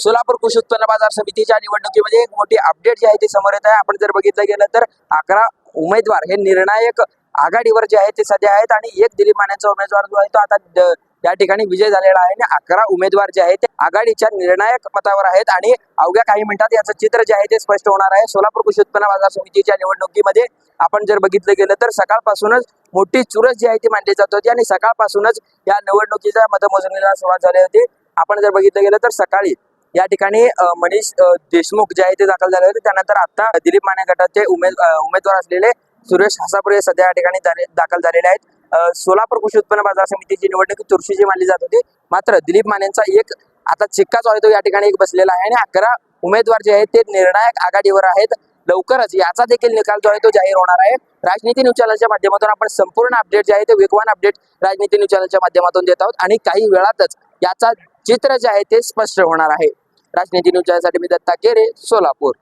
सोलापूर कृषी उत्पन्न बाजार समितीच्या निवडणुकीमध्ये एक मोठी अपडेट जी आहे ती समोर येत आहे। आपण जर बघितलं गेलं तर 11 उमेदवार हे निर्णायक आघाडीवर जे आहेत ते सध्या आहेत आणि एक दिलीप मानेचा उमेदवार जो आहे तो आता या ठिकाणी विजय झालेला आहे आणि 11 उमेदवार जे आहेत ते आघाडीच्या निर्णायक मतावर आहेत आणि अवघ्या काही मिनिटात याचं चित्र जे आहे ते स्पष्ट होणार आहे। सोलापूर कृषी उत्पन्न बाजार समितीच्या निवडणुकीमध्ये आपण जर बघितलं गेलं तर सकाळपासूनच मोठी चुरस जी आहे ती मांडली जात होती आणि सकाळपासूनच या निवडणुकीच्या मतमोजणीला सुरुवात झाली होती। आपण जर बघितलं गेलं तर सकाळी या ठिकाणी मनीष देशमुख जे आहे ते दाखल झाले होते। त्यानंतर आता दिलीप माने गटाचे उमेदवार असलेले सुरेश हासापुरे सध्या या ठिकाणी दाखल झालेले आहेत। सोलापूर कृषी उत्पन्न बाजार समितीची निवडणूक चुरशीची मानली जात होती, मात्र दिलीप मानेंचा एक आता चिक्का जो आहे तो या ठिकाणी एक बसलेला आहे आणि 11 उमेदवार जे आहेत ते निर्णायक आघाडीवर आहेत। लवकरच याचा देखील निकाल जो आहे तो जाहीर होणार आहे। राजनीती न्यूज चॅनलच्या माध्यमातून आपण संपूर्ण अपडेट जे आहे ते वेगवान अपडेट राजनीती न्यूज चॅनलच्या माध्यमातून देत आहोत आणि काही वेळातच याचा चित्र जे आहे ते स्पष्ट होणार आहे। राजनीती न्यूज चॅनलसाठी मी दत्ता केरे, सोलापूर।